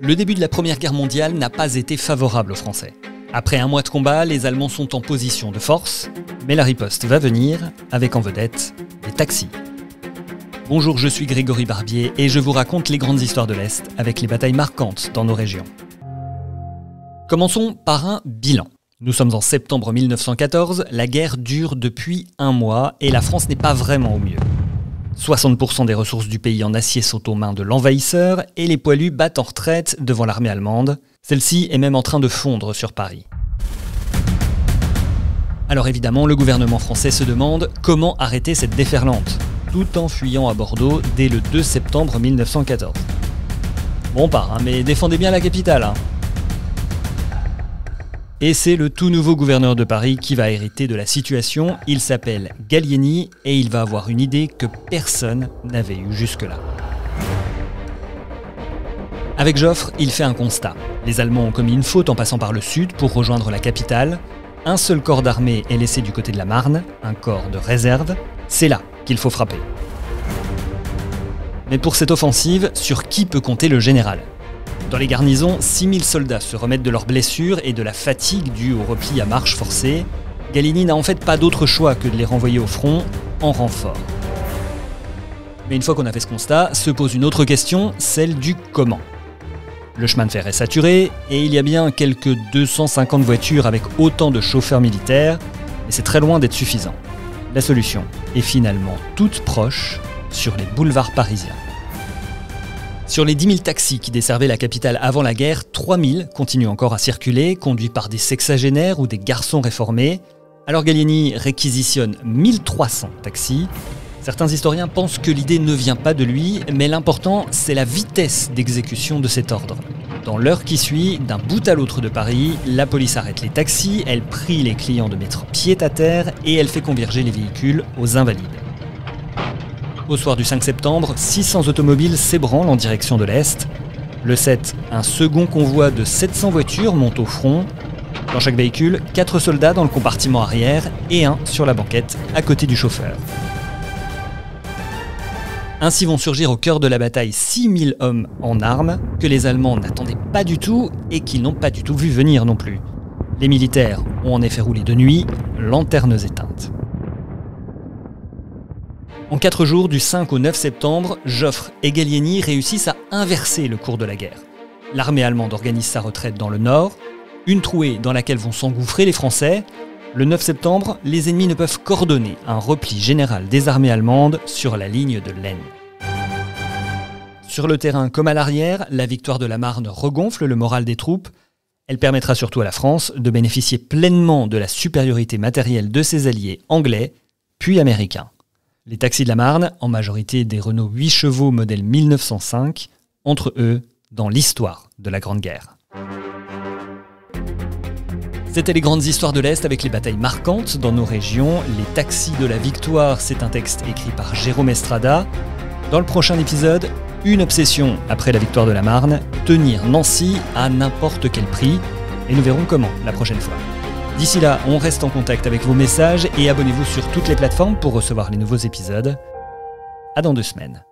Le début de la Première Guerre mondiale n'a pas été favorable aux Français. Après un mois de combat, les Allemands sont en position de force, mais la riposte va venir, avec en vedette les taxis. Bonjour, je suis Grégory Barbier et je vous raconte les grandes histoires de l'Est avec les batailles marquantes dans nos régions. Commençons par un bilan. Nous sommes en septembre 1914, la guerre dure depuis un mois et la France n'est pas vraiment au mieux. 60% des ressources du pays en acier sont aux mains de l'envahisseur et les poilus battent en retraite devant l'armée allemande. Celle-ci est même en train de fondre sur Paris. Alors évidemment, le gouvernement français se demande comment arrêter cette déferlante, tout en fuyant à Bordeaux dès le 2 septembre 1914. Bon part, mais défendez bien la capitale. Et c'est le tout nouveau gouverneur de Paris qui va hériter de la situation. Il s'appelle Gallieni et il va avoir une idée que personne n'avait eue jusque-là. Avec Joffre, il fait un constat. Les Allemands ont commis une faute en passant par le sud pour rejoindre la capitale. Un seul corps d'armée est laissé du côté de la Marne, un corps de réserve. C'est là qu'il faut frapper. Mais pour cette offensive, sur qui peut compter le général ? Dans les garnisons, 6000 soldats se remettent de leurs blessures et de la fatigue due au repli à marche forcée. Gallieni n'a en fait pas d'autre choix que de les renvoyer au front en renfort. Mais une fois qu'on a fait ce constat, se pose une autre question, celle du comment. Le chemin de fer est saturé et il y a bien quelques 250 voitures avec autant de chauffeurs militaires, mais c'est très loin d'être suffisant. La solution est finalement toute proche sur les boulevards parisiens. Sur les 10 000 taxis qui desservaient la capitale avant la guerre, 3 000 continuent encore à circuler, conduits par des sexagénaires ou des garçons réformés. Alors Gallieni réquisitionne 1300 taxis. Certains historiens pensent que l'idée ne vient pas de lui, mais l'important, c'est la vitesse d'exécution de cet ordre. Dans l'heure qui suit, d'un bout à l'autre de Paris, la police arrête les taxis, elle prie les clients de mettre pied à terre et elle fait converger les véhicules aux Invalides. Au soir du 5 septembre, 600 automobiles s'ébranlent en direction de l'Est. Le 7, un second convoi de 700 voitures monte au front. Dans chaque véhicule, 4 soldats dans le compartiment arrière et 1 sur la banquette, à côté du chauffeur. Ainsi vont surgir au cœur de la bataille 6000 hommes en armes, que les Allemands n'attendaient pas du tout et qu'ils n'ont pas du tout vu venir non plus. Les militaires ont en effet roulé de nuit, lanternes éteintes. En 4 jours, du 5 au 9 septembre, Joffre et Gallieni réussissent à inverser le cours de la guerre. L'armée allemande organise sa retraite dans le nord, une trouée dans laquelle vont s'engouffrer les Français. Le 9 septembre, les ennemis ne peuvent qu'ordonner un repli général des armées allemandes sur la ligne de l'Aisne. Sur le terrain comme à l'arrière, la victoire de la Marne regonfle le moral des troupes. Elle permettra surtout à la France de bénéficier pleinement de la supériorité matérielle de ses alliés anglais, puis américains. Les taxis de la Marne, en majorité des Renault 8 chevaux modèle 1905, entrent eux dans l'histoire de la Grande Guerre. C'était les grandes histoires de l'Est avec les batailles marquantes dans nos régions. Les taxis de la victoire, c'est un texte écrit par Jérôme Estrada. Dans le prochain épisode, une obsession après la victoire de la Marne, tenir Nancy à n'importe quel prix. Et nous verrons comment la prochaine fois. D'ici là, on reste en contact avec vos messages et abonnez-vous sur toutes les plateformes pour recevoir les nouveaux épisodes. À dans 2 semaines.